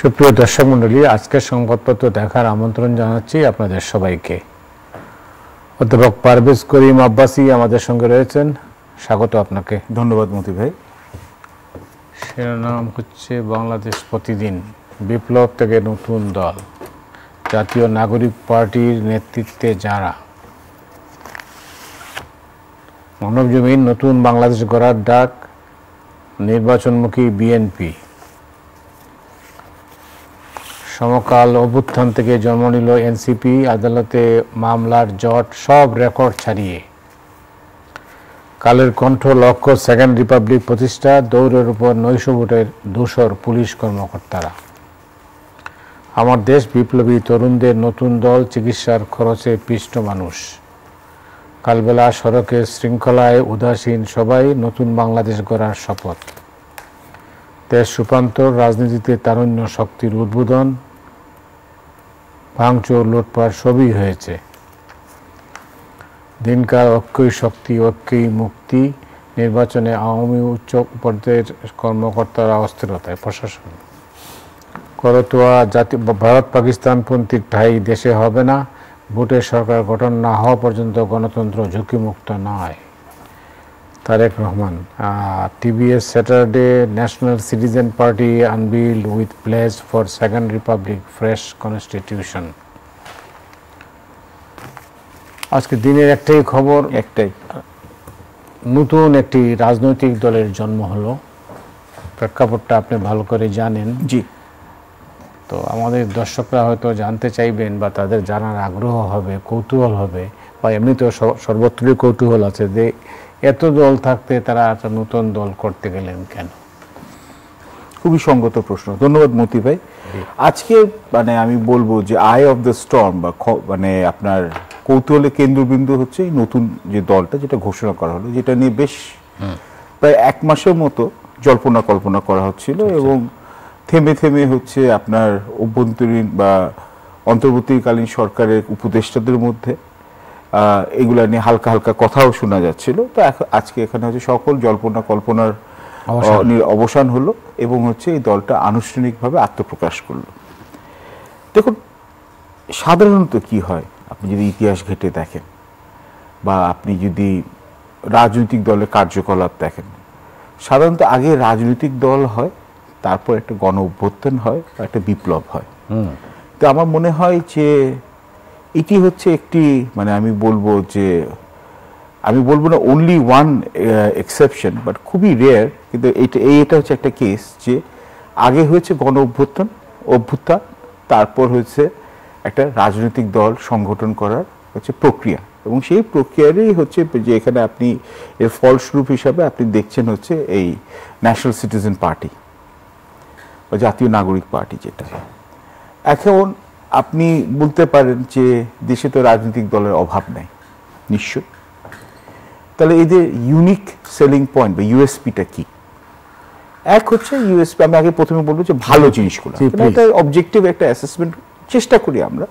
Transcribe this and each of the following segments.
সুপ্রিয় দর্শক মণ্ডলী, আজকের সংবাদপত্র দেখার আমন্ত্রণ জানাচ্ছি আপনাদের সবাইকে। অধ্যাপক পারভেজ করিম আব্বাসী আমাদের সঙ্গে রয়েছেন, স্বাগত আপনাকে। ধন্যবাদ মতি ভাই। শিরোনাম হচ্ছে বাংলাদেশ প্রতিদিন, বিপ্লব থেকে নতুন দল, জাতীয় নাগরিক পার্টির নেতৃত্বে যারা, মানবজমিন, নতুন বাংলাদেশ গড়ার ডাক, নির্বাচনমুখী বিএনপি, সমকাল অভ্যুত্থান থেকে জন্ম নিল এনসিপি, আদালতে মামলার জট সব রেকর্ড ছাড়িয়ে, কালের কণ্ঠ, লক্ষ্য সেকেন্ড রিপাবলিক প্রতিষ্ঠা, দৌড়ের উপর 900 ভোটের দোসর পুলিশ কর্মকর্তারা, আমার দেশ, বিপ্লবী তরুণদের নতুন দল, চিকিৎসার খরচে পিষ্ট মানুষ, কালবেলা সড়কের শৃঙ্খলায় উদাসীন সবাই, নতুন বাংলাদেশ গড়ার শপথ, দেশ রূপান্তর, রাজনীতিতে তারুণ্য শক্তির উদ্বোধন, ভাঙচুর, লুটপাট সবই হয়েছে, দিনকাল ঐক্যই শক্তি, ঐক্যই মুক্তি, নির্বাচনে আওয়ামী উচ্চ পর্যায়ের কর্মকর্তারা অস্থিরতায়, প্রশাসন করতোয়া, ভারত পাকিস্তানপন্থী ঠাঁই দেশে হবে না, ভোটের সরকার গঠন না হওয়া পর্যন্ত গণতন্ত্র ঝুঁকিমুক্ত নয়। Tarek Rahman. TBS Saturday, national citizen party unbuild with place for second republic, fresh constitution. আজকে দিনের একটাই খবর, নতুন একটি রাজনৈতিক দলের জন্ম হলো। প্রেক্ষাপটটা আপনি ভালো করে জানেন। জি। তো আমাদের দর্শকরা হয়তো জানতে চাইবেন বা তাদের জানার আগ্রহ হবে, কৌতূহল হবে, বা এমনিতেও সর্বত্রই কৌতূহল আছে যে এত দল থাকতে তারা একটা নতুন দল করতে গেলেন কেন? খুবই সঙ্গত প্রশ্ন, ধন্যবাদ মতি ভাই। আজকে আমি বলবো যে আই অফ দ্য স্টর্ম বা আপনার কৌতূহলের কেন্দ্রবিন্দু হচ্ছে এই নতুন যে দলটা, যেটা ঘোষণা করা হলো, যেটা নিয়ে বেশ প্রায় 1 মাসের মতো জল্পনা কল্পনা করা হচ্ছিল, এবং থেমে থেমে হচ্ছে আপনার অভ্যন্তরীণ বা অন্তর্বর্তীকালীন সরকারের উপদেষ্টাদের মধ্যে এগুলা নিয়ে হালকা হালকা কথাও শোনা যাচ্ছিল। তো আজকে এখানে হচ্ছে সকল জল্পনা কল্পনার অবসান হলো, এবং হচ্ছে এই দলটা আনুষ্ঠানিকভাবে আত্মপ্রকাশ করলো। দেখুন, সাধারণত কি হয়, আপনি যদি ইতিহাস ঘেঁটে দেখেন বা আপনি যদি রাজনৈতিক দলের কার্যকলাপ দেখেন, সাধারণত আগে রাজনৈতিক দল হয়, তারপর একটা গণ অভ্যুত্থান হয়, একটা বিপ্লব হয়। তো আমার মনে হয় যে এটি হচ্ছে একটি আমি বলবো না অনলি ওয়ান এক্সেপশন, বাট খুবই রেয়ার, কিন্তু এটা হচ্ছে একটা কেস যে আগে হয়েছে গণ অভ্যুত্থান, তারপর হচ্ছে একটা রাজনৈতিক দল সংগঠন করার হচ্ছে প্রক্রিয়া, এবং সেই প্রক্রিয়ারই হচ্ছে যে এখানে আপনি এর ফলস্বরূপ হিসাবে আপনি দেখছেন হচ্ছে এই ন্যাশনাল সিটিজেন পার্টি বা জাতীয় নাগরিক পার্টি, যেটা এখন আপনি বলতে পারেন যে দেশে তো রাজনৈতিক দলের অভাব নেই, নিশ্চয়। তাহলে এদের ইউনিক সেলিং পয়েন্ট বা ইউএসপিটা কি? এক হচ্ছে ইউএসপি, আমি আগে প্রথমে বলবো যে ভালো জিনিসগুলো, একটা অবজেক্টিভ একটা অ্যাসেসমেন্ট চেষ্টা করি আমরা,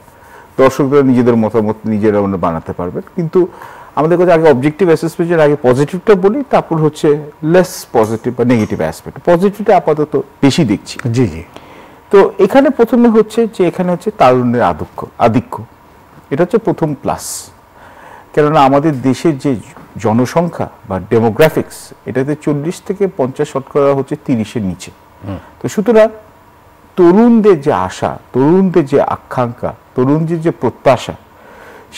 দর্শকরা নিজেদের মতামত নিজেরা বানাতে পারবেন, কিন্তু আমাদের কাছে আগে অবজেক্টিভ অ্যাসেসমেন্টের আগে পজিটিভটা বলি, তারপর হচ্ছে লেস পজিটিভ বা নেগেটিভ অ্যাসপেক্ট। পজিটিভটা আপাতত বেশি দেখছি। জি জি। তো এখানে প্রথমে হচ্ছে যে এখানে হচ্ছে তারুণ্যের আধিক্য, এটা হচ্ছে প্রথম প্লাস। কেননা আমাদের দেশের যে জনসংখ্যা বা ডেমোগ্রাফিক্স, এটাতে 40 থেকে 50% হচ্ছে 30-এর নিচে। তো সুতরাং তরুণদের যে আশা, তরুণদের যে আকাঙ্ক্ষা, তরুণদের যে প্রত্যাশা,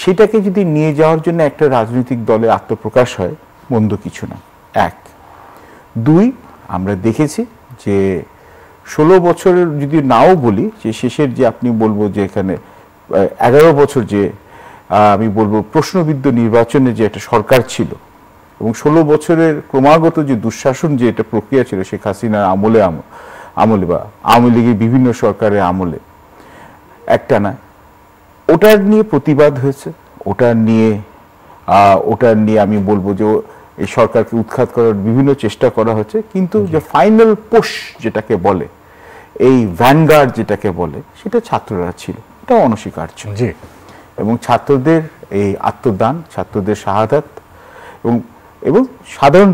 সেটাকে যদি নিয়ে যাওয়ার জন্য একটা রাজনৈতিক দলের আত্মপ্রকাশ হয়, মন্দ কিছু না। 1, 2, আমরা দেখেছি যে 16 বছরের যদি নাও বলি, যে শেষের যে আপনি বলবো যে এখানে 11 বছর যে আমি বলবো প্রশ্নবিদ্ধ নির্বাচনে যে একটা সরকার ছিল, এবং 16 বছরের ক্রমাগত যে দুঃশাসন যে একটা প্রক্রিয়া ছিল শেখ হাসিনার আমলে বা আওয়ামী লীগের বিভিন্ন সরকারের আমলে একটা না, ওটার নিয়ে প্রতিবাদ হয়েছে, ওটার নিয়ে আমি বলবো যে এই সরকারকে উৎখাত করার বিভিন্ন চেষ্টা করা হচ্ছে, কিন্তু যে ফাইনাল পুশ যেটাকে বলে, এই ভ্যানগার্ড যেটাকে বলে, সেটা ছাত্ররা ছিল, এটা অনস্বীকার্য। এবং ছাত্রদের এই আত্মদান, ছাত্রদের শাহাদাত, এবং এবং সাধারণ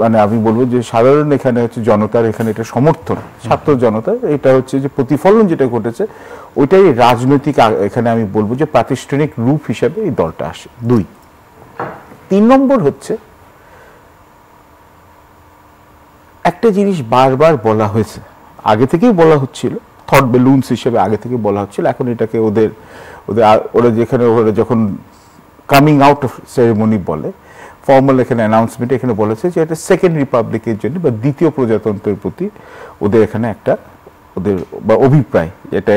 মানে আমি বলবো যে সাধারণ এখানে হচ্ছে জনতার এখানে এটা সমর্থন, ছাত্র জনতার এটা হচ্ছে যে প্রতিফলন যেটা ঘটেছে ওইটাই রাজনৈতিক এখানে আমি বলবো যে প্রাতিষ্ঠানিক রূপ হিসাবে এই দলটা আসে। 2, 3 নম্বর হচ্ছে একটা জিনিস বারবার বলা হয়েছে, আগে থেকেই বলা হচ্ছিল, থট বেলুনস হিসেবে আগে থেকে বলা হচ্ছিল, এখন এটাকে ওরা যেখানে ওরা যখন কামিং আউট অফ সেরেমনি বলে, ফর্মাল এখানে অ্যানাউন্সমেন্ট এখানে বলেছে যে এটা সেকেন্ড রিপাবলিকের জন্য বা দ্বিতীয় প্রজাতন্ত্রের প্রতি ওদের এখানে একটা ওদের বা অভিপ্রায় এটা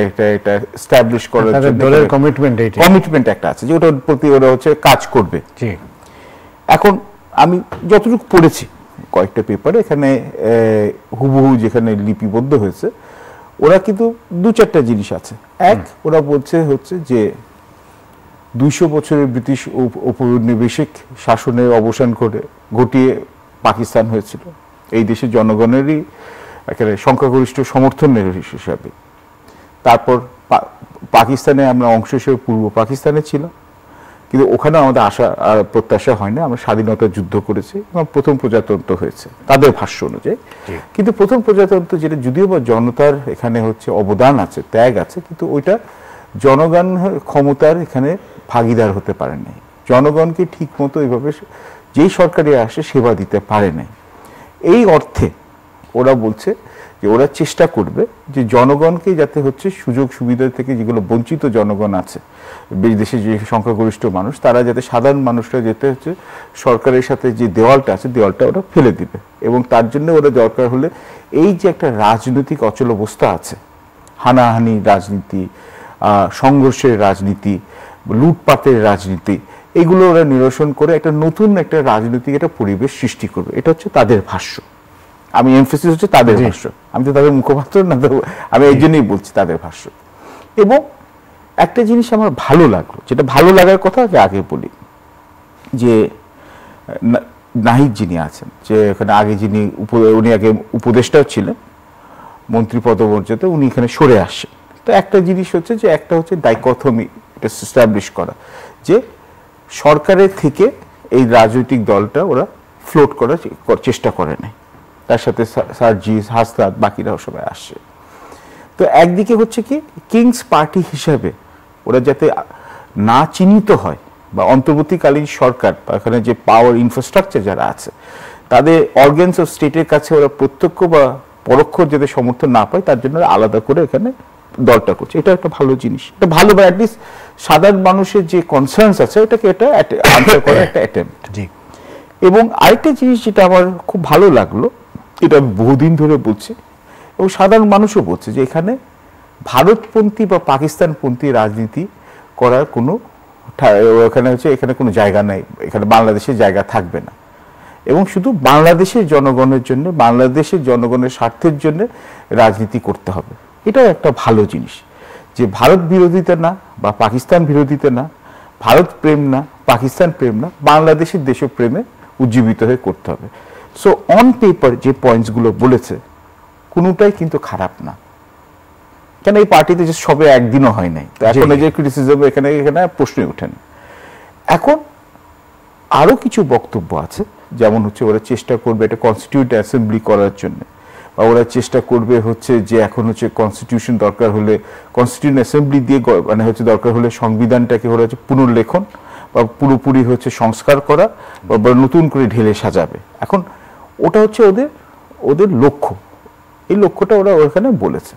এস্টাবলিশ করার জন্য দলের কমিটমেন্ট একটা আছে যে ওটার প্রতি ওরা হচ্ছে কাজ করবে। এখন আমি যতটুকু পড়েছি কয়েকটা পেপারে এখানে হুবহু যেখানে লিপিবদ্ধ হয়েছে ওরা কিন্তু 2-4টা জিনিস আছে। এক, ওরা বলছে হচ্ছে যে 200 বছরের ব্রিটিশ উপনিবেশিক শাসনের অবসান ঘটিয়ে পাকিস্তান হয়েছিল, এই দেশের জনগণেরই একেবারে সংখ্যাগরিষ্ঠ সমর্থনের হিসাবে। তারপর পাকিস্তানে আমরা অংশ হিসেবে পূর্ব পাকিস্তানে ছিলাম, কিন্তু ওখানে আমাদের আশা প্রত্যাশা হয় না, আমরা স্বাধীনতা যুদ্ধ করেছি এবং প্রথম প্রজাতন্ত্র হয়েছে তাদের ভাষ্য অনুযায়ী। কিন্তু প্রথম প্রজাতন্ত্র যেটা যদিও বা জনতার এখানে হচ্ছে অবদান আছে, ত্যাগ আছে, কিন্তু ওইটা জনগণ ক্ষমতার এখানে ভাগিদার হতে পারে নাই, জনগণকে ঠিক মতো এইভাবে যেই সরকারে আসে সেবা দিতে পারে নাই। এই অর্থে ওরা বলছে যে ওরা চেষ্টা করবে যে জনগণকে যাতে হচ্ছে সুযোগ সুবিধা থেকে যেগুলো বঞ্চিত জনগণ আছে দেশে যে সংখ্যাগরিষ্ঠ মানুষ তারা যাতে সাধারণ মানুষরা যেতে হচ্ছে সরকারের সাথে যে দেওয়ালটা আছে দেওয়ালটা ওরা ফেলে দিবে, এবং তার জন্য ওরা দরকার হলে এই যে একটা রাজনৈতিক অচলাবস্থা আছে, হানাহানি রাজনীতি, সংঘর্ষের রাজনীতি, লুটপাটের রাজনীতি, এগুলো ওরা নিরসন করে একটা নতুন একটা রাজনৈতিক একটা পরিবেশ সৃষ্টি করবে। এটা হচ্ছে তাদের ভাষ্য, আমি এমফেসিস হচ্ছে তাদের ভাষ্য, আমি তো তাদের মুখপাত্র না, তো আমি এই জন্যই বলছি তাদের ভাষ্য। এবং একটা জিনিস আমার ভালো লাগলো, যেটা ভালো লাগার কথা আগে বলি, যে নাহিদ যিনি আছেন, যে এখানে আগে যিনি উনি আগে উপদেষ্টাও ছিলেন মন্ত্রী পদমর্যাদাতে, উনি এখানে সরে আসছেন। তো একটা জিনিস হচ্ছে যে একটা হচ্ছে ডাইকথমি এটা এস্টাবলিশ করা, যে সরকারের থেকে এই রাজনৈতিক দলটা ওরা ফ্লোট করার চেষ্টা করে নাই, তার সাথে সার্জিস হাসনাত বাকিরাও সবাই আসছে। তো একদিকে হচ্ছে কি কিংস পার্টি হিসাবে ওরা যাতে না চিহ্নিত হয়, বা অন্তর্বর্তীকালীন সরকার বা এখানে যে পাওয়ার ইনফ্রাস্ট্রাকচার যারা আছে তাদের অর্গানস অফ স্টেটের কাছে ওরা প্রত্যক্ষ বা পরোক্ষ যাতে সমর্থন না পায় তার জন্য আলাদা করে এখানে দলটা করছে। এটা একটা ভালো জিনিস, এটা ভালো, বা অ্যাটলিস্ট সাধারণ মানুষের যে কনসার্নস আছে ওটাকে এটা আনসার করার একটা অ্যাটেম্প্ট। এবং আরেকটা জিনিস যেটা আমার খুব ভালো লাগলো, এটা বহুদিন ধরে বলছি এবং সাধারণ মানুষও বলছে, যে এখানে ভারতপন্থী বা পাকিস্তানপন্থী রাজনীতি করার কোনো এখানে কোনো জায়গা নাই, এখানে বাংলাদেশের জায়গা থাকবে না, এবং শুধু বাংলাদেশের জনগণের জন্য, বাংলাদেশের জনগণের স্বার্থের জন্য রাজনীতি করতে হবে। এটাও একটা ভালো জিনিস, যে ভারত বিরোধিতা না বা পাকিস্তান বিরোধিতা না, ভারত প্রেম না, পাকিস্তান প্রেম না, বাংলাদেশের দেশপ্রেমে উজ্জীবিত হয়ে করতে হবে। সো অন পেপার যে পয়েন্টসগুলো বলেছে কোনোটাই কিন্তু খারাপ না, কেন এই পার্টিতে যে সবে একদিনও হয় নাই, তো এখন যে ক্রিটিসিজম এখানে প্রশ্নই ওঠে না। এখন আরো কিছু বক্তব্য আছে, যেমন হচ্ছে ওরা চেষ্টা করবে এটা কনস্টিটিউয়েন্ট অ্যাসেম্বলি করার জন্য, বা ওরা চেষ্টা করবে হচ্ছে যে এখন হচ্ছে কনস্টিটিউশন দরকার হলে কনস্টিটিউয়েন্ট অ্যাসেম্বলি দিয়ে মানে হচ্ছে দরকার হলে সংবিধানটাকে ওরা হচ্ছে পুনর্লেখন বা পুরোপুরি হচ্ছে সংস্কার করা বা নতুন করে ঢেলে সাজাবে। এখন ওটা হচ্ছে ওদের লক্ষ্য, এই লক্ষ্যটা ওরা ওখানে বলেছে।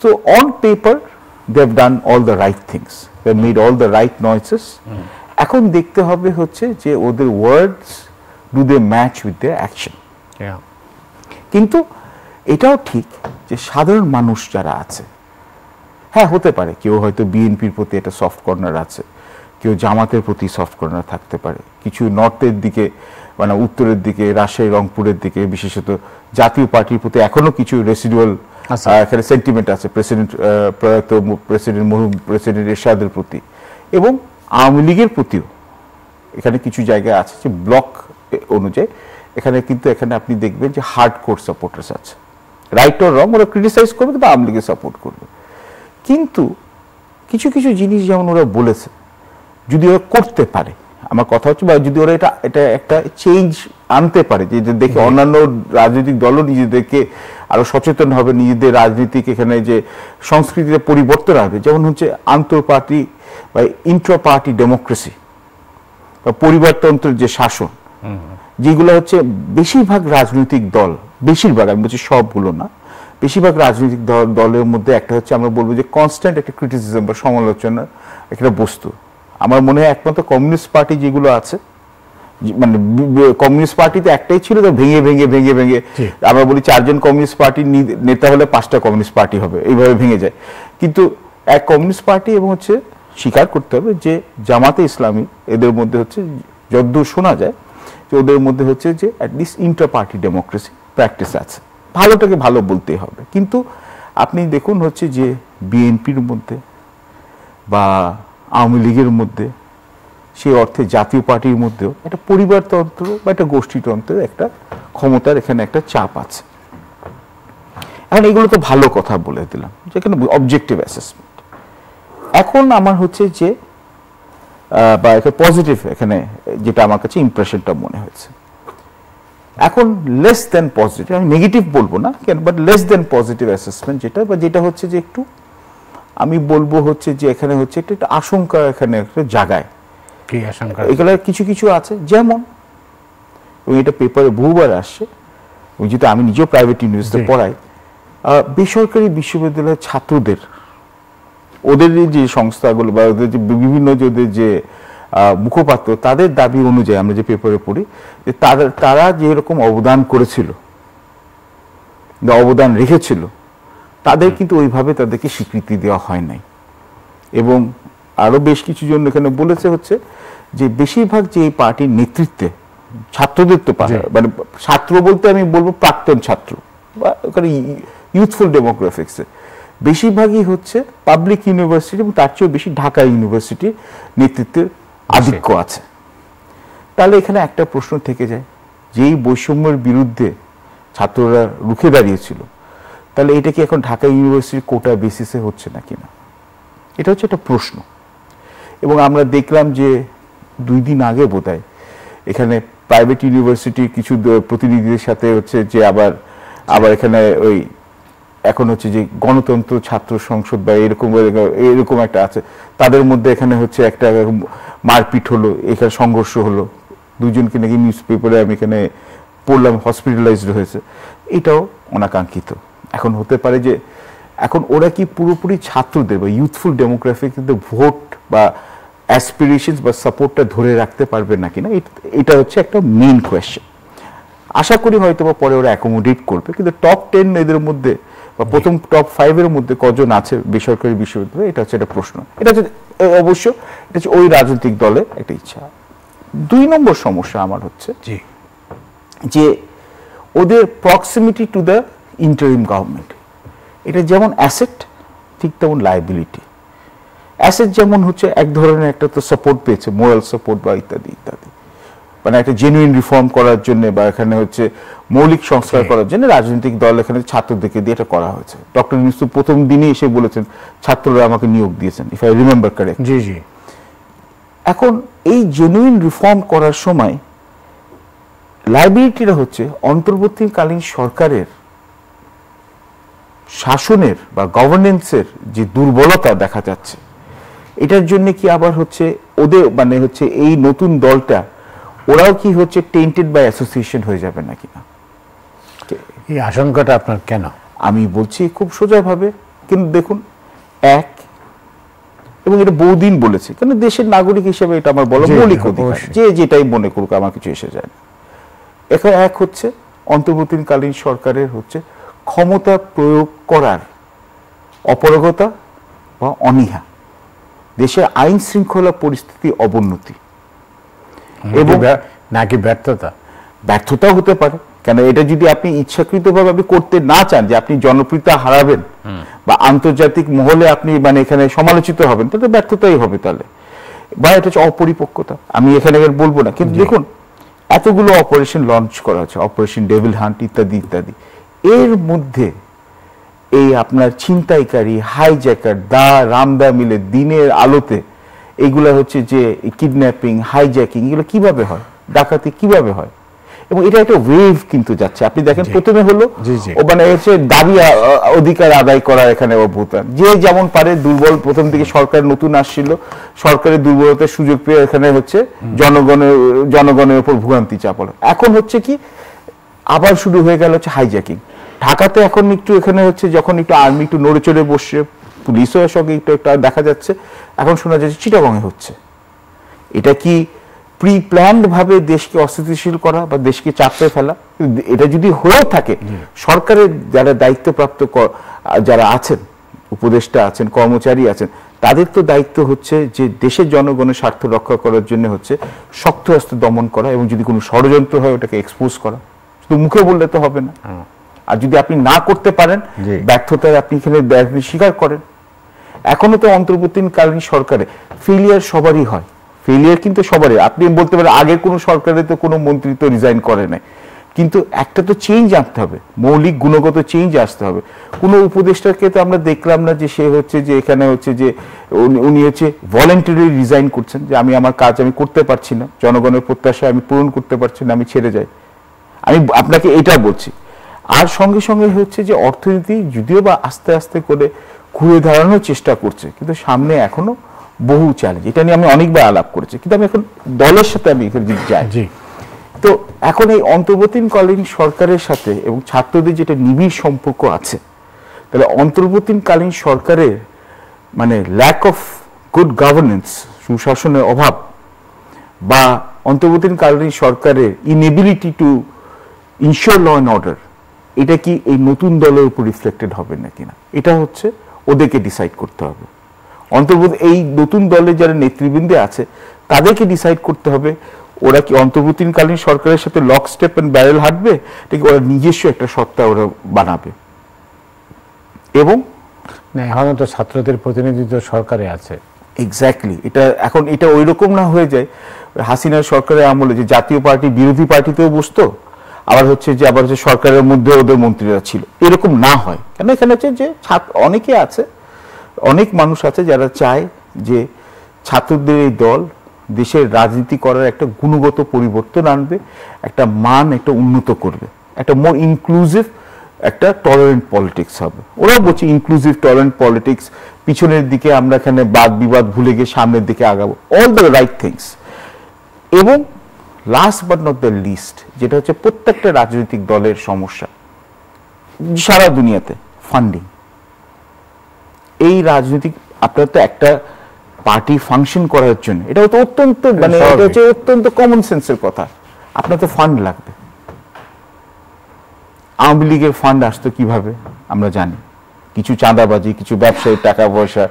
So on paper they have done all the right things, they have made all the right noises. এখন দেখতে হবে হচ্ছে যে ওদের words do they match with their action. কিন্তু এটাও ঠিক যে সাধারণ মানুষ যারা আছে, হ্যাঁ হতে পারে কেউ হয়তো বিএনপির প্রতি একটা সফট কর্নার আছে, কেউ জামাতের প্রতি সফট কর্নার থাকতে পারে, কিছু নর্থের দিকে মানে উত্তরের দিকে রাজশাহী রংপুরের দিকে বিশেষত জাতীয় পার্টির প্রতি এখনো কিছু রেসিডুয়াল এখানে সেন্টিমেন্ট আছে প্রয়াত প্রেসিডেন্ট এরশাদের প্রতি, এবং আওয়ামী লীগের প্রতিও এখানে কিছু জায়গায় আছে যে ব্লক অনুযায়ী এখানে কিন্তু এখানে আপনি দেখবেন যে হার্ড কোর সাপোর্টার্স আছে, রাইট অর রং ওরা ক্রিটিসাইজ করবে কিন্তু আওয়ামী লীগের সাপোর্ট করবে। কিন্তু কিছু কিছু জিনিস যেমন ওরা বলেছে যদি ওরা করতে পারে, আমার কথা হচ্ছে বা যদি ওরা এটা একটা চেঞ্জ আনতে পারে, যে দেখে অন্যান্য রাজনৈতিক দলও নিজেদেরকে আরো সচেতন হবে, নিজেদের রাজনীতিক এখানে যে সংস্কৃতিতে পরিবর্তন আসবে, যেমন হচ্ছে আন্তর পার্টি বা ইন্ট্রা পার্টি ডেমোক্রেসি বা পরিবারতন্ত্রের যে শাসন, যেগুলো হচ্ছে বেশিরভাগ রাজনৈতিক দল, বেশিরভাগ আমি বলছি সবগুলো না, বেশিরভাগ রাজনৈতিক দলের মধ্যে একটা হচ্ছে আমরা বলবো যে কনস্ট্যান্ট একটা ক্রিটিসিজম বা সমালোচনার একটা বস্তু। আমার মনে হয় একমাত্র কমিউনিস্ট পার্টি যেগুলো আছে, মানে কমিউনিস্ট পার্টিতে একটাই ছিল, তো ভেঙে ভেঙে ভেঙে ভেঙে আমরা বলি 4 জন কমিউনিস্ট পার্টির নেতা হলে 5টা কমিউনিস্ট পার্টি হবে, এইভাবে ভেঙে যায়। কিন্তু এক কমিউনিস্ট পার্টি এবং হচ্ছে স্বীকার করতে হবে যে জামাতে ইসলামী এদের মধ্যে হচ্ছে যদ্দূর শোনা যায় যে ওদের মধ্যে হচ্ছে যে at least inter party democracy practice আছে, ভালোটাকে ভালো বলতেই হবে। কিন্তু আপনি দেখুন হচ্ছে যে বিএনপির মধ্যে বা আওয়ামী লীগের মধ্যে, সেই অর্থে জাতীয় পার্টির মধ্যেও একটা পরিবারতন্ত্র বা একটা গোষ্ঠীতন্ত্রের একটা ক্ষমতার এখানে একটা চাপ আছে। এখন এগুলো তো ভালো কথা বলে দিলাম, যেখানে অবজেক্টিভ অ্যাসেসমেন্ট। এখন আমার হচ্ছে যে বা একটা পজিটিভ এখানে যেটা আমার কাছে ইমপ্রেশনটা মনে হয়েছে, এখন লেস দেন পজিটিভ, আমি নেগেটিভ বলবো না কেন, but less than positive assessment যেটা হচ্ছে যে একটু আমি বলবো হচ্ছে যে এখানে হচ্ছে একটা আশঙ্কা এখানে একটা জায়গায়, এগুলো কিছু কিছু আছে, যেমন এটা পেপারে বহুবার আসছে, যেটা আমি নিজেও প্রাইভেট ইউনিভার্সিটিতে পড়াই, বেসরকারি বিশ্ববিদ্যালয়ের ছাত্রদের ওদের যে সংস্থাগুলো বা ওদের যে বিভিন্ন যে মুখপাত্র, তাদের দাবি অনুযায়ী আমরা যে পেপারে পড়ি যে তারা যে এরকম অবদান করেছিল, অবদান রেখেছিল, তাদের কিন্তু ওইভাবে তাদেরকে স্বীকৃতি দেওয়া হয় নাই। এবং আরো বেশ কিছু জন এখানে বলেছে হচ্ছে যে বেশিরভাগ যে এই পার্টির নেতৃত্বে ছাত্রদের, তো মানে ছাত্র বলতে আমি বলবো প্রাক্তন ছাত্র বা ওখানে ইউথফুল ডেমোগ্রাফিক্সে বেশিরভাগই হচ্ছে পাবলিক ইউনিভার্সিটি এবং তার চেয়েও বেশি ঢাকা ইউনিভার্সিটির নেতৃত্বের আধিক্য আছে। তাহলে এখানে একটা প্রশ্ন থেকে যায়, যেই বৈষম্যের বিরুদ্ধে ছাত্ররা রুখে দাঁড়িয়েছিল, তাহলে এটা কি এখন ঢাকা ইউনিভার্সিটির কোটা বেসিসে হচ্ছে নাকি না, এটা হচ্ছে একটা প্রশ্ন। এবং আমরা দেখলাম যে 2 দিন আগে বোধহয় এখানে প্রাইভেট ইউনিভার্সিটির কিছু প্রতিনিধিদের সাথে হচ্ছে যে আবার এখানে ওই এখন হচ্ছে যে গণতন্ত্র ছাত্র সংসদ বা এরকম একটা আছে, তাদের মধ্যে এখানে হচ্ছে একটা মারপিট হলো, এখানে সংঘর্ষ হলো, 2 জনকে নাকি নিউজ পেপারে আমি এখানে পড়লাম হসপিটালাইজড হয়েছে। এটাও অনাকাঙ্ক্ষিত। এখন হতে পারে যে এখন ওরা কি পুরোপুরি ছাত্রদের বা ইউথফুল ডেমোগ্রাফিকদের ভোট বা অ্যাসপিরেশনস বা সাপোর্টটা ধরে রাখতে পারবে নাকি না, এটা হচ্ছে একটা মেইন কোয়েশ্চেন। আশা করি হয়তো বা পরে ওরা অ্যাকোমোডেট করবে, কিন্তু টপ 10 এদের মধ্যে বা প্রথম টপ 5 এর মধ্যে কজন আছে বেসরকারি বিশ্ববিদ্যালয়, এটা হচ্ছে একটা প্রশ্ন। এটা হচ্ছে অবশ্য এটা হচ্ছে ওই রাজনৈতিক দলের একটা ইচ্ছা। 2 নম্বর সমস্যা আমার হচ্ছে যে ওদের proximity to the interim government, এটা যেমন অ্যাসেট ঠিক তেমন লায়াবিলিটি। অ্যাসেট যেমন হচ্ছে এক ধরনের একটা তো সাপোর্ট পেয়েছে, মোরাল সাপোর্ট বা ইত্যাদি ইত্যাদি, মানে একটা জেনুইন রিফর্ম করার জন্য বা এখানে হচ্ছে মৌলিক সংস্কার করার জন্য রাজনৈতিক দল এখানে ছাত্রদেরকে দিয়ে এটা করা হয়েছে। ডক্টর ইউনূস প্রথম দিনই এসে বলেছেন ছাত্ররা আমাকে নিয়োগ দিয়েছেন, ইফ আই রিমেম্বার কারেক্ট। জি জি। এখন এই জেনুইন রিফর্ম করার সময় লায়াবিলিটিটা হচ্ছে অন্তর্বর্তীকালীন সরকারের শাসনের বা গভর্নেন্সের যে দুর্বলতা দেখা যাচ্ছে, এটার জন্য কি আবার হচ্ছে ওদের মানে হচ্ছে এই নতুন দলটা ওরাও কি হচ্ছে টেন্টেড বাই অ্যাসোসিয়েশন হয়ে যাবে নাকি না, এই আশঙ্কাটা আপনার কেন? আমি বলছি খুব সোজাভাবে, কিন্তু দেখুন এক, এবং এটা বহুদিন বলেছি, কারণ দেশের নাগরিক হিসেবে এটা আমার বলা মৌলিক অধিকার, যে যেটাই মনে করুক আমার কিছু এসে যায় না। এখানে এক হচ্ছে অন্তর্বর্তীকালীন সরকারের হচ্ছে ক্ষমতা প্রয়োগ করার অপারগতা বা অনীহা, দেশের আইন শৃঙ্খলা পরিস্থিতি অবনতি এবং নাকি ব্যর্থতাও হতে পারে। কেন এটা যদি আপনি ইচ্ছাকৃতভাবে আপনি করতে না চান, যে আপনি জনপ্রিয়তা হারাবেন বা আন্তর্জাতিক মহলে আপনি মানে এখানে সমালোচিত হবেন, তাহলে ব্যর্থতাই হবে। তাহলে বা এটা হচ্ছে অপরিপক্কতা, আমি এখানে বলবো না, কিন্তু দেখুন এতগুলো অপারেশন লঞ্চ করা হচ্ছে, অপারেশন ডেভিল হান্ট ইত্যাদি ইত্যাদি, এর মধ্যে এই আপনার ছিনতাইকারী হাইজ্যাকার রামদা মিলে দিনের আলোতে এইগুলা হচ্ছে যে কিডন্যাপিং, হাইজ্যাকিং, এগুলো কিভাবে হয়, ডাকাতি কিভাবে হয়, এবং এটা একটা ওয়েভ কিন্তু যাচ্ছে। আপনি দেখেন প্রথমে হলো মানে হচ্ছে দাবি অধিকার আদায় করা, এখানে অভ্যুত্থান, যে যেমন পারে দুর্বল, প্রথম দিকে সরকার নতুন আসছিল, সরকারের দুর্বলতার সুযোগ পেয়ে এখানে হচ্ছে জনগণের উপর ভোগান্তি চাপালো। এখন হচ্ছে কি আবার শুরু হয়ে গেল হচ্ছে হাইজ্যাকিং। ঢাকাতে এখন একটু এখানে হচ্ছে যখন একটু আর্মি একটু নড়ে চড়ে বসছে, পুলিশও সঙ্গে একটু দেখা যাচ্ছে, এখন শোনা যাচ্ছে চিটাগংয়ে হচ্ছে। এটা কি প্রি প্ল্যান্ড ভাবে দেশকে অস্থিতিশীল করা বা দেশকে চাপে ফেলা? এটা যদি হয়েও থাকে, সরকারের যারা দায়িত্বপ্রাপ্ত যারা আছেন, উপদেষ্টা আছেন, কর্মচারী আছেন, তাদের তো দায়িত্ব হচ্ছে যে দেশের জনগণের স্বার্থ রক্ষা করার জন্য হচ্ছে শক্ত হস্তে দমন করা, এবং যদি কোনো ষড়যন্ত্র হয় ওটাকে এক্সপোজ করা। শুধু মুখে বললে তো হবে না, আর যদি আপনি না করতে পারেন, ব্যর্থতায় আপনি এখানে স্বীকার করেন। এখনো তো অন্তর্বর্তীকালীন সরকারে ফেলিয়ার সবারই হয়, ফেলিয়ার কিন্তু সবারই। আপনি বলতে পারেন আগের কোনো সরকারে তো কোনো মন্ত্রী তো রিজাইন করে নাই, কিন্তু একটা তো চেঞ্জ আনতে হবে, মৌলিক গুণগত চেঞ্জ আসতে হবে। কোনো উপদেষ্টাকে তো আমরা দেখলাম না যে সে হচ্ছে যে এখানে হচ্ছে যে উনি হচ্ছে ভলেন্টারি রিজাইন করছেন, যে আমি আমার কাজ আমি করতে পারছি না, জনগণের প্রত্যাশা আমি পূরণ করতে পারছি না, আমি ছেড়ে যাই। আমি আপনাকে এটা বলছি। আর সঙ্গে সঙ্গে হচ্ছে যে অর্থনীতি যদিও বা আস্তে আস্তে করে ঘুরে দাঁড়ানোর চেষ্টা করছে, কিন্তু সামনে এখনো বহু চ্যালেঞ্জ। এটা নিয়ে আমি অনেকবার আলাপ করেছি, কিন্তু আমি এখন দলের সাথে আমি এখানে যাই। তো এখন এই অন্তর্বর্তীকালীন সরকারের সাথে এবং ছাত্রদের যেটা নিবিড় সম্পর্ক আছে, তাহলে অন্তর্বর্তীকালীন সরকারের মানে ল্যাক অফ গুড গভর্নেন্স, সুশাসনের অভাব, বা অন্তর্বর্তীকালীন সরকারের inability to ensure law and order, এটা কি এই নতুন দলের উপর রিফ্লেক্টেড হবে না কিনা, এটা হচ্ছে ওদেরকে ডিসাইড করতে হবে। এই নতুন দলের যারা নেতৃবৃন্দে আছে তাদেরকে ডিসাইড করতে হবে ওরা কি অন্তর্বর্তীকালীন সরকারের সাথে লক স্টেপ এন্ড ব্যারেল হাঁটবে, নাকি ওরা নিজস্ব একটা সত্তা ওরা বানাবে। এবং এখনো তো ছাত্রদের প্রতিনিধিত্ব সরকারে আছে। এক্স্যাক্টলি, এটা ওই রকম না হয়ে যায় হাসিনার সরকারের আমলে যে জাতীয় পার্টি বিরোধী পার্টিতেও বসতো, আবার হচ্ছে যে আবার হচ্ছে সরকারের মধ্যে ওদের মন্ত্রীরা ছিল, এরকম না হয়। কেন এখানে হচ্ছে যে অনেকে আছে, অনেক মানুষ আছে যারা চায় যে ছাত্রদের এই দল দেশের রাজনীতি করার একটা গুণগত পরিবর্তন আনবে, একটা মান একটা উন্নত করবে, একটা মোর ইনক্লুসিভ একটা টলারেন্ট পলিটিক্স হবে। ওরাও বলছে ইনক্লুসিভ টলারেন্ট পলিটিক্স, পিছনের দিকে আমরা এখানে বাদ বিবাদ ভুলে গিয়ে সামনের দিকে আগাবো, অল দ্য রাইট থিংস। এবং last but not the least, যেটা হচ্ছে প্রত্যেকটা রাজনৈতিক দলের সমস্যা সারা দুনিয়াতে, ফান্ডিং। এই রাজনৈতিক আপনার তো একটা পার্টি ফাংশন করার জন্য এটা হচ্ছে অত্যন্ত মানে এটা হচ্ছে অত্যন্ত কমন সেন্সের কথা, আপনার তো ফান্ড লাগবে। আওয়ামী লীগের ফান্ড আসতো কিভাবে আমরা জানি, কিছু চাঁদাবাজি, কিছু ব্যবসায়ী টাকা পয়সা,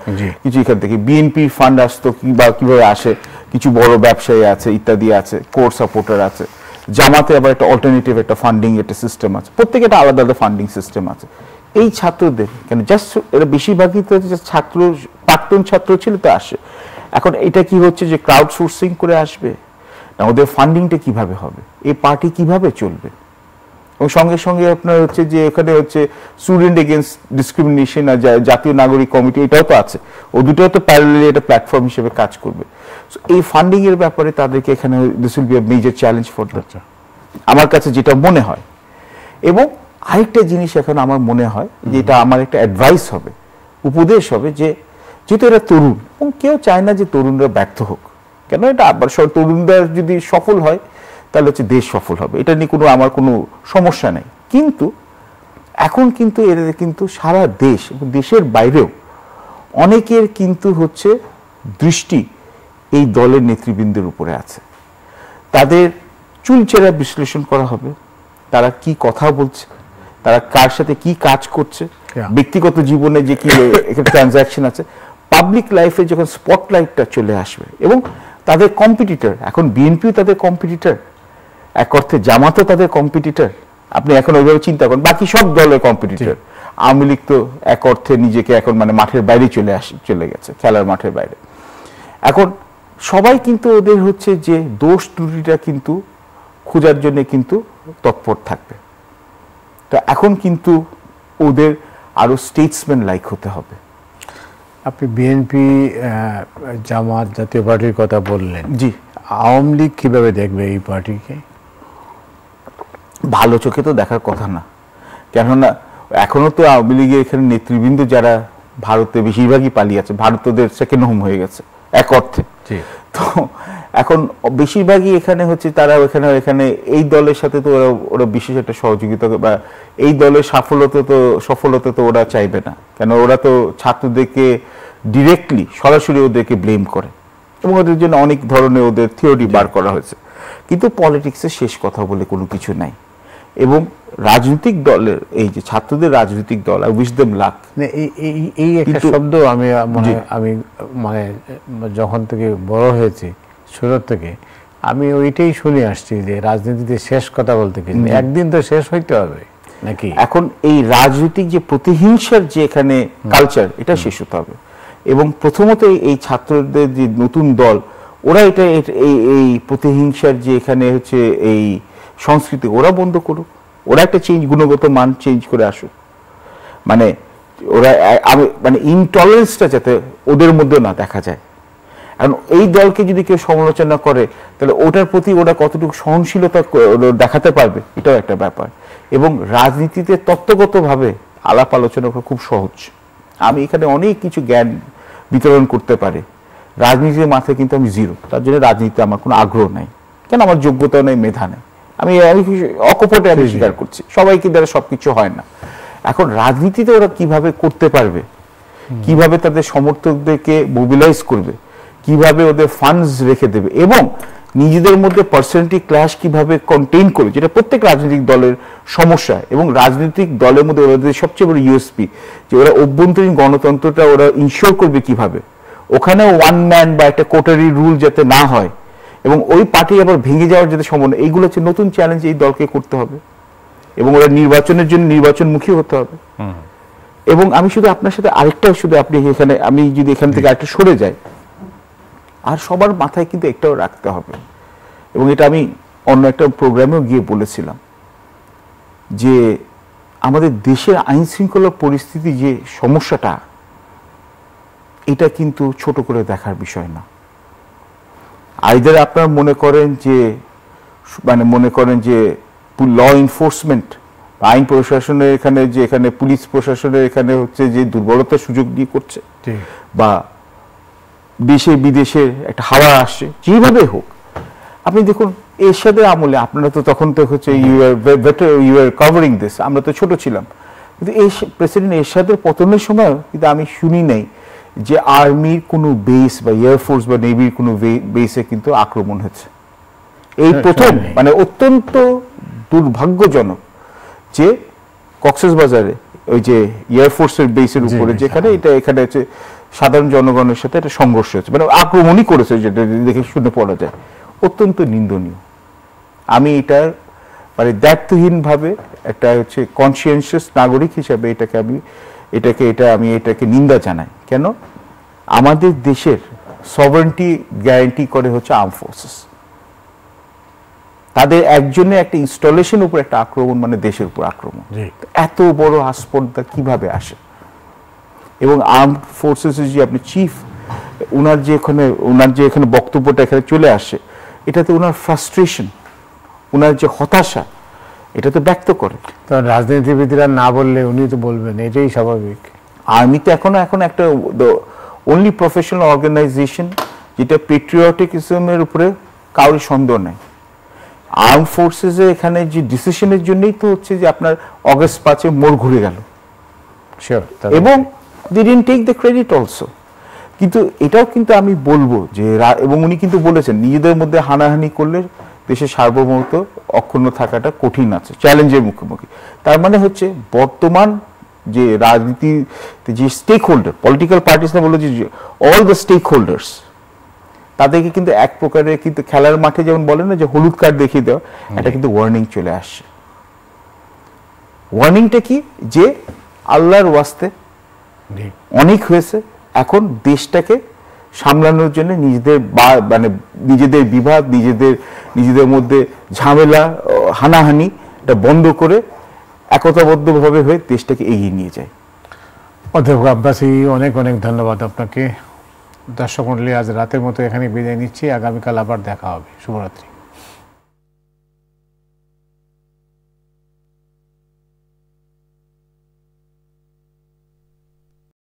কিছু এখান থেকে। বিএনপি ফান্ড আসতো কিভাবে আসে, কিছু বড় ব্যবসায়ী আছে, ইত্যাদি আছে, কোর সাপোর্টার আছে। জামাতে আবার একটা অল্টারনেটিভ একটা ফান্ডিং একটা সিস্টেম আছে, প্রত্যেকে একটা আলাদা আলাদা ফান্ডিং সিস্টেম আছে। এই ছাত্রদের কেন জাস্ট এরা বেশিরভাগই তো ছাত্র, প্রাক্তন ছাত্র ছিল তো আসে। এখন এটা কি হচ্ছে যে ক্রাউড সোর্সিং করে আসবে না, ওদের ফান্ডিংটা কিভাবে হবে, এই পার্টি কিভাবে চলবে। এবং সঙ্গে সঙ্গে আপনার হচ্ছে যে এখানে হচ্ছে স্টুডেন্ট এগেইনস্ট ডিসক্রিমিনেশন আর জাতীয় নাগরিক কমিটি, এটাও তো আছে, ও দুটোও তো প্যারালালি একটা প্ল্যাটফর্ম হিসেবে কাজ করবে। সো এই ফান্ডিং এর ব্যাপারে তাদেরকে এখানে this will be a major challenge for that, আমার কাছে যেটা মনে হয়। এবং আরেকটা জিনিস এখন আমার মনে হয় যে এটা আমার একটা অ্যাডভাইস হবে, উপদেশ হবে, যে যেহেতু এরা তরুণ এবং কেউ চায় না যে তরুণরা ব্যর্থ হোক, কেন এটা আবার তরুণরা যদি সফল হয় তাহলে হচ্ছে দেশ সফল হবে, এটা নিয়ে আমার কোনো সমস্যা নেই। কিন্তু এখন কিন্তু এদের কিন্তু সারা দেশ এবং দেশের বাইরেও অনেকের কিন্তু হচ্ছে দৃষ্টি এই দলের নেতৃবৃন্দের উপরে আছে। তাদের চুলচেরা বিশ্লেষণ করা হবে, তারা কি কথা বলছে, তারা কার সাথে কি কাজ করছে, ব্যক্তিগত জীবনে যে কি ট্রানজাকশন আছে, পাবলিক লাইফে যখন স্পটলাইটটা চলে আসবে। এবং তাদের কম্পিটিটর, এখন বিএনপিও তাদের কম্পিটিটর, এক অর্থে জামাতও তাদের কম্পিটিটর। আপনি এখন ওইভাবে চিন্তা করেন, বাকি সব দলের কম্পিটিটর। আওয়ামী লীগ তো এক অর্থে নিজেকে এখন মানে মাঠের বাইরে চলে গেছে, খেলার মাঠের বাইরে। এখন সবাই কিন্তু ওদের হচ্ছে যে দোষ ত্রুটিটা কিন্তু খোঁজার জন্য কিন্তু তৎপর থাকবে। তো এখন কিন্তু ওদের আরো স্টেটসম্যান লাইক হতে হবে। আপনি বিএনপি, জামাত, জাতীয় পার্টির কথা বললেন। জি, আওয়ামী লীগ কিভাবে দেখবে এই পার্টিকে? ভালো চোখে তো দেখার কথা না, কেননা এখনো তো আওয়ামী লীগের এখানে নেতৃবৃন্দ যারা ভারতে বেশিরভাগই পালিয়ে আছে, ভারত ওদের সেকেন্ড হোম হয়ে গেছে এক অর্থে। তো এখন বেশিরভাগই এখানে হচ্ছে তারা এখানে এই দলের সাথে তো ওরা বিশেষ একটা সহযোগিতা বা এই দলের সফলতা তো ওরা চাইবে না, কেন ওরা তো ছাত্রদেরকে ডিরেক্টলি সরাসরি ওদেরকে ব্লেম করে এবং ওদের জন্য অনেক ধরনের ওদের থিওরি বার করা হয়েছে। কিন্তু পলিটিক্সের শেষ কথা বলে কোনো কিছু নাই। এবং রাজনৈতিক দলের এই যে ছাত্রদের রাজনৈতিক দল, আই উইশ দেম লাক, এই একটা শব্দ আমি মানে যখন থেকে বড় হয়েছি শুরু থেকে আমি ওইটাই শুনে আসছি যে রাজনীতিতে শেষ কথা বলতে কি একদিন তো শেষ হইতে হবে নাকি। এখন এই রাজনৈতিক যে প্রতিহিংসার যে এখানে কালচার, এটা শেষ হতে হবে। এবং প্রথমত এই ছাত্রদের যে নতুন দল, ওরা এটা এই প্রতিহিংসার যে এখানে হচ্ছে এই সংস্কৃতি ওরা বন্ধ করুক, ওরা একটা গুণগত মান চেঞ্জ করে আসুক। মানে ওরা মানে ইনটলারেন্সটা যাতে ওদের মধ্যে না দেখা যায়। কারণ এই দলকে যদি কেউ সমালোচনা করে তাহলে ওটার প্রতি ওরা কতটুকু সহনশীলতা দেখাতে পারবে, এটাও একটা ব্যাপার। এবং রাজনীতিতে তত্ত্বগতভাবে আলাপ আলোচনা করা খুব সহজ। আমি এখানে অনেক কিছু জ্ঞান বিতরণ করতে পারি, রাজনীতির মাথায় কিন্তু আমি জিরো। তার জন্য রাজনীতিতে আমার কোনো আগ্রহ নাই, কেন আমার যোগ্যতা নেই, মেধা নেই। আমি অকপটে আমি স্বীকার করছি, সবাইকে দ্বারা সবকিছু হয় না। এখন রাজনীতিতে ওরা কিভাবে করতে পারবে, কিভাবে তাদের সমর্থকদেরকে মোবিলাইজ করবে, কিভাবে ওদের ফান্ডস রেখে দেবে এবং নিজেদের মধ্যে পার্সোনালিটি ক্ল্যাশ কিভাবে কন্টেইন করবে, যেটা প্রত্যেক রাজনৈতিক দলের সমস্যা। এবং রাজনৈতিক দলের মধ্যে ওদের সবচেয়ে বড় ইউএসপি যে ওরা অভ্যন্তরীণ গণতন্ত্রটা ওরা ইনশিওর করবে কিভাবে, ওখানে ওয়ান ম্যান বা একটা কোটারি রুল যাতে না হয় এবং ওই পার্টি আবার ভেঙে যাওয়ার যাতে সম্ভাবনা, এইগুলো হচ্ছে নতুন চ্যালেঞ্জ এই দলকে করতে হবে। এবং ওরা নির্বাচনের জন্য নির্বাচনমুখী হতে হবে। এবং আমি শুধু আপনার সাথে আরেকটা, শুধু আপনি এখানে, আমি যদি এখান থেকে আরেকটা সরে যাই, আর সবার মাথায় কিন্তু একটাও রাখতে হবে, এবং এটা আমি অন্য একটা প্রোগ্রামেও গিয়ে বলেছিলাম, যে আমাদের দেশের আইন শৃঙ্খলা পরিস্থিতি যে সমস্যাটা, এটা কিন্তু ছোট করে দেখার বিষয় না। আইদার আপনারা মনে করেন যে ল এনফোর্সমেন্ট, আইন প্রশাসনের এখানে পুলিশ প্রশাসনের এখানে হচ্ছে যে দুর্বলতার সুযোগ দিয়ে করছে, বা দেশে বিদেশে একটা হাওয়া আসছে, যেভাবে হোক। আপনি দেখুন এরশাদের আমলে, আপনারা তো তখন তো হচ্ছে ইউ আর কভারিং দিস, আমরা তো ছোট ছিলাম, কিন্তু এই প্রেসিডেন্ট এরশাদের পতনের সময় কিন্তু আমি শুনি নাই যে আর্মির কোনো বেস বা এয়ারফোর্স বা নেভির কোনো বেসে কিন্তু আক্রমণ হচ্ছে। এই প্রথম, মানে অত্যন্ত দুর্ভাগ্যজনক যে কক্সবাজারে ওই যে এয়ারফোর্সের বেসের উপরে যেখানে এখানে হচ্ছে সাধারণ জনগণের সাথে একটা সংঘর্ষ হচ্ছে, মানে আক্রমণই করেছে, যেটা দেখে শুনে পড়া যায়। অত্যন্ত নিন্দনীয়। আমি এটার মানে দায়িত্বহীনভাবে একটা হচ্ছে কনসিয়েন্সিয়াস নাগরিক হিসাবে আমি এটাকে নিন্দা জানাই। কেন? আমাদের দেশের সভারেন্টি গ্যারান্টি করে হচ্ছে আর্ম ফোর্সেস। তাদের একজনের একটা ইনস্টলেশন উপর একটা আক্রমণ মানে দেশের উপর আক্রমণ। এত বড় আস্পর্ধা কিভাবে আসে? এবং আর্ম ফোর্সেস যে আপনি চিফ, ওনার যে এখানে বক্তব্যটা এখানে চলে আসে, এটাতে ওনার ফ্রাস্ট্রেশন, ওনার যে হতাশা, এটা তো ব্যক্ত করে। তো রাজনীতিবিদরা না বললে উনি তো বলবেন, এটাই স্বাভাবিক। আর্মিতে এখন একটা অনলি প্রফেশনাল অর্গানাইজেশন যেটা পেট্রিয়টিজমের উপরে কারোর সন্দেহ নেই। আর্ম ফোর্সেসে এখানে যে ডিসিশনের জন্যই তো হচ্ছে যে আপনার অগস্ট 5 মোড় ঘুরে গেল, এবং they didn't take the credit also। কিন্তু এটাও কিন্তু আমি বলবো যে, এবং উনি কিন্তু বলেছেন নিজেদের মধ্যে হানাহানি করলে দেশের সার্বভৌমত্ব অক্ষুণ্ণ থাকাটা কঠিন আছে, চ্যালেঞ্জের মুখোমুখি। তার মানে হচ্ছে বর্তমান যে রাজনীতিতে যে স্টেক হোল্ডার, পলিটিক্যাল পার্টিস না বলে যে অল দ্য স্টেক হোল্ডার্স, তাদেরকে কিন্তু এক প্রকারের কিন্তু খেলার মাঠে যেমন বলে না যে হলুদ কার্ড দেখিয়ে দেওয়া, এটা কিন্তু ওয়ার্নিং চলে আসছে। ওয়ার্নিংটা কি? যে আল্লাহর ওয়াস্তে অনেক হয়েছে, এখন দেশটাকে সামলানোর জন্য নিজেদের বিভাদ, নিজেদের মধ্যে ঝামেলা, হানাহানি এটা বন্ধ করে একতাবদ্ধভাবে হয়ে দেশটাকে এগিয়ে নিয়ে যায়। অধ্যাপক আব্বাসী, অনেক অনেক ধন্যবাদ আপনাকে। দর্শক মণ্ডলী, আজ রাতের মতো এখানে বিদায় নিচ্ছি। আগামীকাল আবার দেখা হবে। শুভরাত্রি।